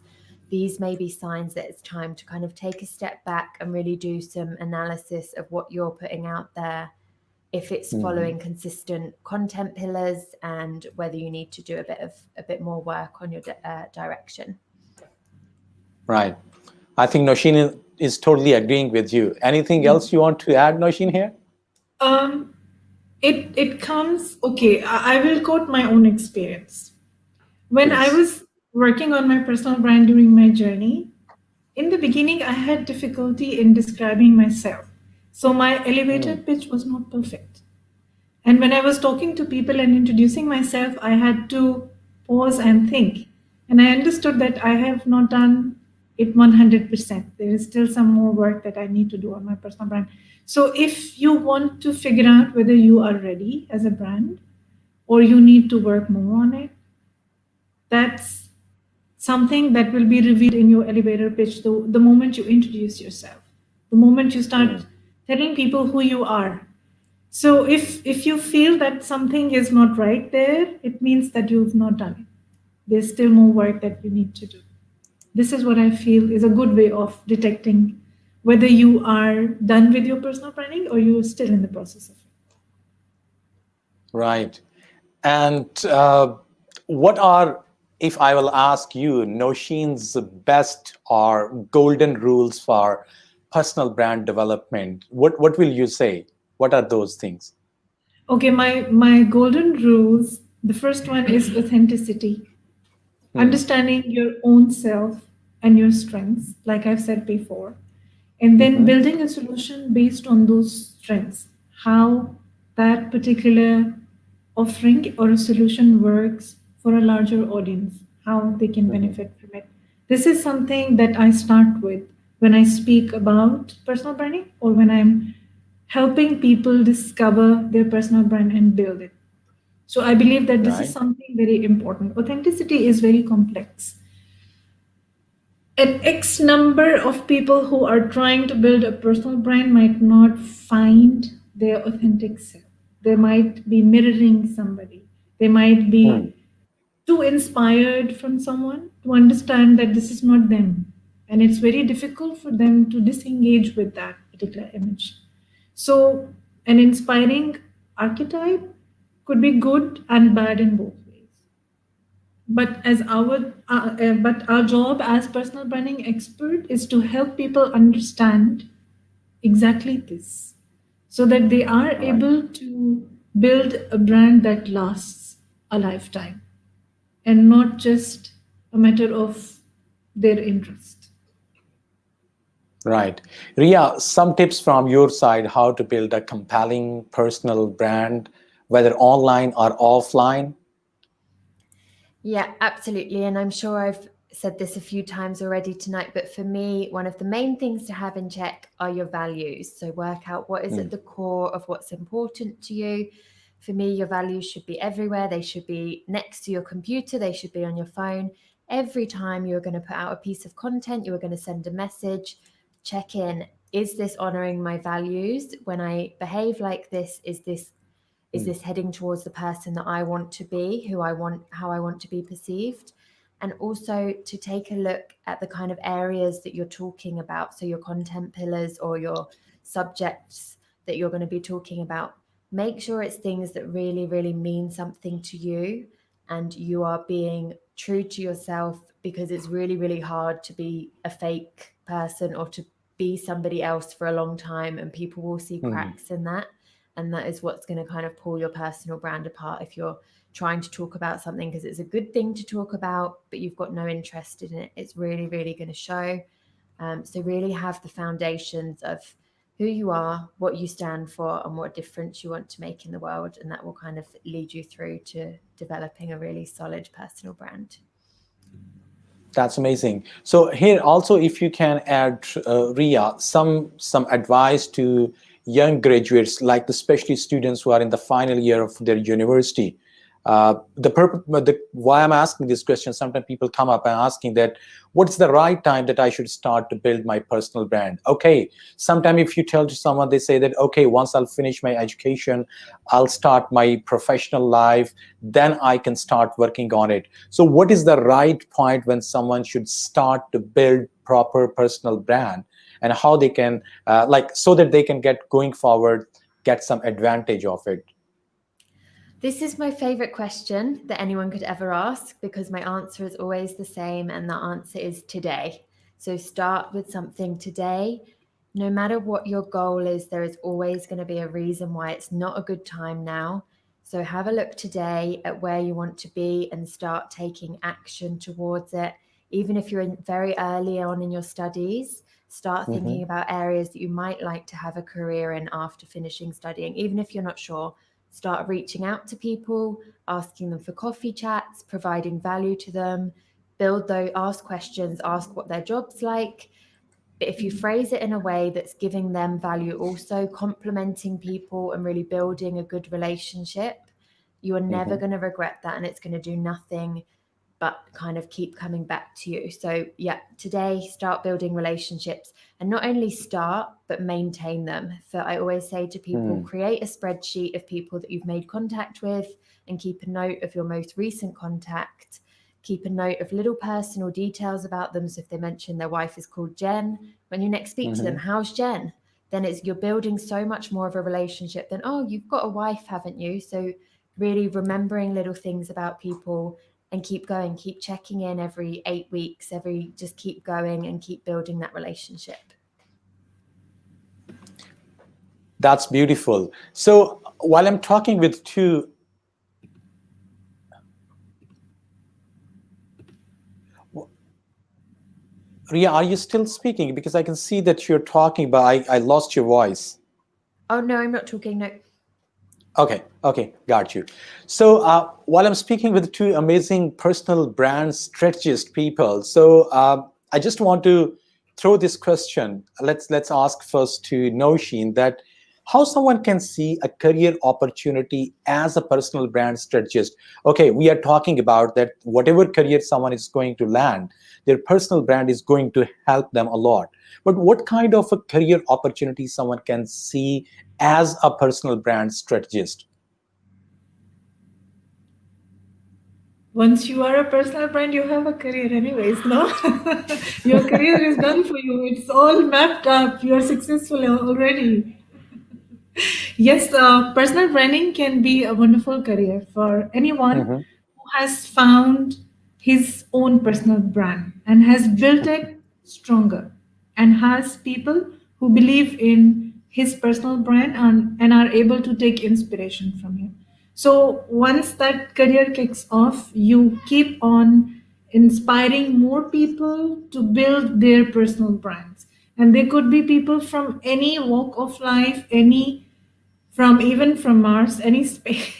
B: these may be signs that it's time to kind of take a step back and really do some analysis of what you're putting out there, if it's
A: Mhm.
B: following consistent content pillars, and whether you need to do a bit more work on your direction.
A: Right. I think Nousheen is totally agreeing with you. Anything else you want to add, Nousheen, here?
C: Um, it comes, okay, I will quote my own experience. When I
A: Please.
C: was working on my personal brand during my journey, in the beginning, I had difficulty in describing myself. So my elevator
A: Mm.
C: pitch was not perfect. And when I was talking to people and introducing myself, I had to pause and think. And I understood that I have not done it 100%. There is still some more work that I need to do on my personal brand. So if you want to figure out whether you are ready as a brand or you need to work more on it, that's something that will be revealed in your elevator pitch the moment you introduce yourself, the moment you
A: Mm.
C: start telling people who you are. So if you feel that something is not right there, it means that you've not done it. There's still more work that you need to do. This is what I feel is a good way of detecting whether you are done with your personal branding or you're still in the process of it.
A: Right. And what are, if I will ask you, Nousheen's best or golden rules for personal brand development? What will you say? What are those things?
C: Okay, my golden rules. The first one is authenticity.
A: Hmm.
C: Understanding your own self and your strengths, like I've said before, and then
A: Mhm.
C: building a solution based on those strengths, how that particular offering or a solution works for a larger audience, how they can
A: Mhm.
C: benefit from it. This is something that I start with when I speak about personal branding or when I'm helping people discover their personal brand and build it. So I believe that this is
A: Right.
C: something very important. Authenticity is very complex. An X number of people who are trying to build a personal brand might not find their authentic self. They might be mirroring somebody. They might
A: Hmm.
C: be too inspired from someone to understand that this is not them. And it's very difficult for them to disengage with that particular image. So, an inspiring archetype could be good and bad in both ways. But our job as personal branding expert is to help people understand exactly this, so that they are
A: Right.
C: able to build a brand that lasts a lifetime and not just a matter of their interest.
A: Right. Ria, some tips from your side how to build a compelling personal brand, whether online or offline.
B: Yeah, absolutely. And I'm sure I've said this a few times already tonight, but for me, one of the main things to have in check are your values. So work out what is at the core of what's important to you. For me, your values should be everywhere. They should be next to your computer, they should be on your phone. Every time you're going to put out a piece of content, you're going to send a message, check in. Is this honoring my values? When I behave like this, is this heading towards the person that I want to be, how I want to be perceived? And also to take a look at the kind of areas that you're talking about. So your content pillars or your subjects that you're going to be talking about. Make sure it's things that really, really mean something to you and you are being true to yourself, because it's really, really hard to be a fake person or to be somebody else for a long time, and people will see cracks in that. And that is what's going to kind of pull your personal brand apart if you're trying to talk about something because it's a good thing to talk about, but you've got no interest in it. It's really, really going to show. So really have the foundations of who you are, what you stand for, and what difference you want to make in the world. And that will kind of lead you through to developing a really solid personal brand.
A: That's amazing. So here also, if you can add, Ria, some advice to young graduates, like especially students who are in the final year of their university. Why I'm asking this question, sometimes people come up and asking that, what's the right time that I should start to build my personal brand? Okay, sometime if you tell to someone, they say that, okay, once I'll finish my education, I'll start my professional life, then I can start working on it. So what is the right point when someone should start to build proper personal brand, and how they can, so that they can get going forward, get some advantage of it?
B: This is my favorite question that anyone could ever ask, because my answer is always the same, and the answer is today. So start with something today. No matter what your goal is, there is always going to be a reason why it's not a good time now. So have a look today at where you want to be and start taking action towards it. Even if you're very early on in your studies, start thinking about areas that you might like to have a career in after finishing studying. Even if you're not sure, start reaching out to people, asking them for coffee chats, providing value to them, ask questions, ask what their job's like. But if you phrase it in a way that's giving them value, also complimenting people and really building a good relationship, you are never going to regret that, and it's going to do nothing but kind of keep coming back to you. So yeah, today start building relationships, and not only start, but maintain them. So I always say to people, create a spreadsheet of people that you've made contact with and keep a note of your most recent contact. Keep a note of little personal details about them. So if they mention their wife is called Jen, when you next speak to them, how's Jen? Then you're building so much more of a relationship than, oh, you've got a wife, haven't you? So really remembering little things about people, and keep going, keep checking in every 8 weeks, just keep going and keep building that relationship.
A: That's beautiful. So while I'm talking with two, Ria, are you still speaking? Because I can see that you're talking, but I lost your voice.
B: Oh, no, I'm not talking, no.
A: Okay, got you. So while I'm speaking with two amazing personal brand strategist people, so I just want to throw this question. Let's ask first to Nousheen that how someone can see a career opportunity as a personal brand strategist. Okay, we are talking about that whatever career someone is going to land, their personal brand is going to help them a lot. But what kind of a career opportunity someone can see as a personal brand strategist?
C: Once you are a personal brand, you have a career anyways, no? Your career is done for you. It's all mapped up. You're successful already. Yes, personal branding can be a wonderful career for anyone who has found his own personal brand and has built it stronger, and has people who believe in his personal brand and are able to take inspiration from him. So once that career kicks off, you keep on inspiring more people to build their personal brands. And they could be people from any walk of life, any from even from Mars, any space,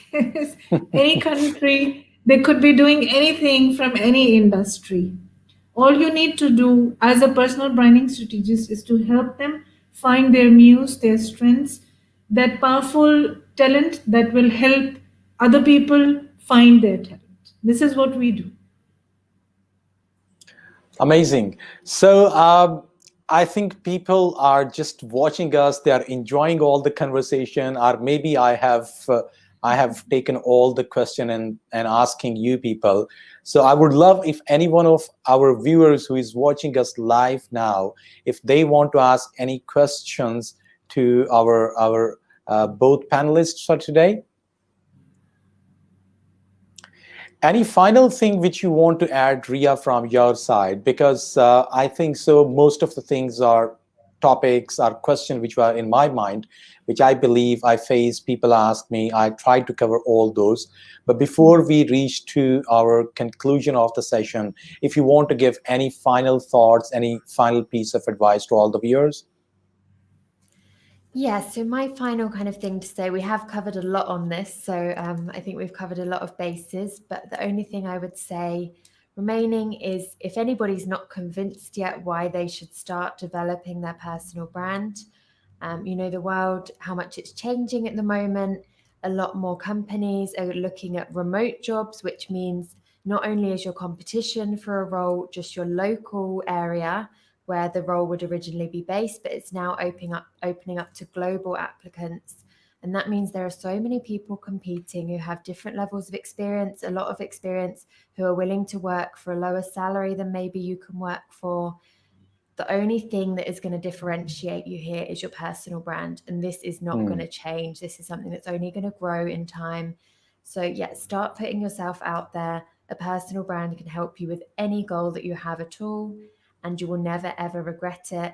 C: any country. They could be doing anything from any industry. All you need to do as a personal branding strategist is to help them find their muse, their strengths, that powerful talent that will help other people find their talent. This is what we do.
A: Amazing. So I think people are just watching us. They are enjoying all the conversation, or maybe I have taken all the question and asking you people. So I would love if any one of our viewers who is watching us live now, if they want to ask any questions to our both panelists for today. Any final thing which you want to add, Ria, from your side? Because I think so most of the things are topics, are questions which were in my mind, which I believe I face, people ask me, I try to cover all those. But before we reach to our conclusion of the session, if you want to give any final thoughts, any final piece of advice to all the viewers?
B: Yeah, so my final kind of thing to say, we have covered a lot on this, so I think we've covered a lot of bases, but the only thing I would say remaining is if anybody's not convinced yet why they should start developing their personal brand, the world, how much it's changing at the moment. A lot more companies are looking at remote jobs, which means not only is your competition for a role just your local area where the role would originally be based, but it's now opening up to global applicants. And that means there are so many people competing who have different levels of experience, a lot of experience, who are willing to work for a lower salary than maybe you can work for. The only thing that is going to differentiate you here is your personal brand. And this is not going to change. This is something that's only going to grow in time. So, yeah, start putting yourself out there. A personal brand can help you with any goal that you have at all, and you will never, ever regret it.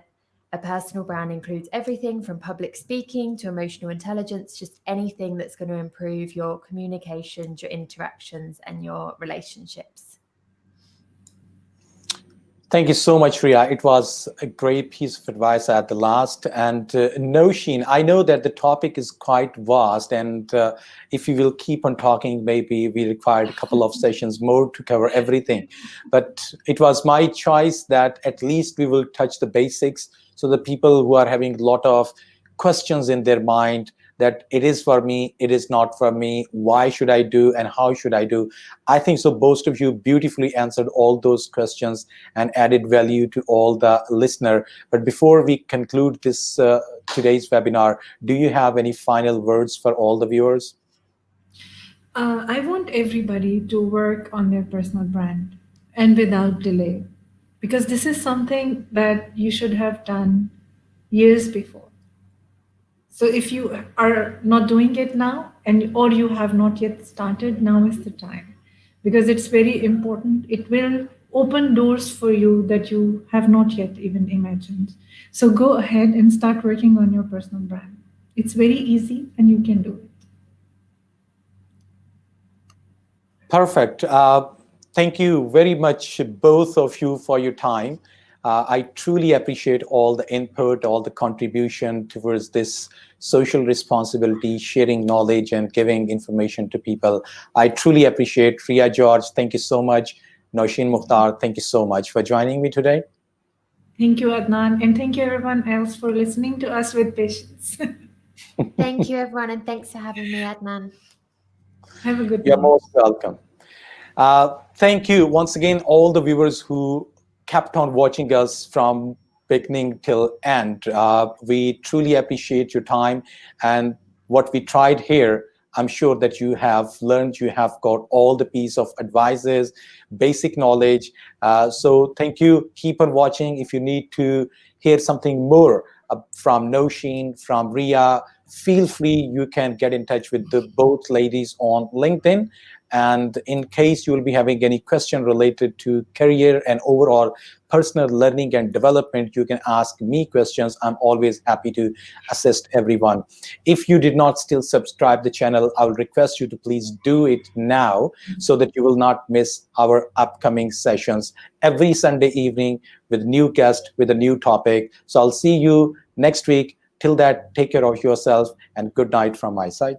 B: A personal brand includes everything from public speaking to emotional intelligence, just anything that's going to improve your communications, your interactions, and your relationships.
A: Thank you so much, Ria. It was a great piece of advice at the last. And Nousheen, I know that the topic is quite vast, and if we will keep on talking, maybe we require a couple of sessions more to cover everything. But it was my choice that at least we will touch the basics, so the people who are having a lot of questions in their mind, that it is for me, it is not for me, why should I do, and how should I do? I think so both of you beautifully answered all those questions and added value to all the listener. But before we conclude this today's webinar, do you have any final words for all the viewers?
C: I want everybody to work on their personal brand and without delay, because this is something that you should have done years before. So if you are not doing it now, and or you have not yet started, now is the time, because it's very important. It will open doors for you that you have not yet even imagined. So go ahead and start working on your personal brand. It's very easy and you can do it.
A: Perfect. Thank you very much, both of you, for your time. I truly appreciate all the input, all the contribution towards this social responsibility, sharing knowledge and giving information to people. I truly appreciate. Ria George, thank you so much. Nousheen Mukhtar, thank you so much for joining me today.
C: Thank you, Adnan, and thank you everyone else for listening to us with patience.
B: Thank you, everyone, and thanks for having me, Adnan.
C: Have a good
A: You're
C: one.
A: most welcome. Thank you once again, all the viewers who kept on watching us from beginning till end. We truly appreciate your time, and what we tried here, I'm sure that you have learned, you have got all the piece of advices, basic knowledge. So thank you. Keep on watching. If you need to hear something more from Nousheen, from Ria, feel free. You can get in touch with the both ladies on LinkedIn. And in case you will be having any question related to career and overall personal learning and development, you can ask me questions. I'm always happy to assist everyone. If you did not still subscribe the channel, I will request you to please do it now so that you will not miss our upcoming sessions every Sunday evening with new guest, with a new topic. So I'll see you next week. Till that, take care of yourself and good night from my side.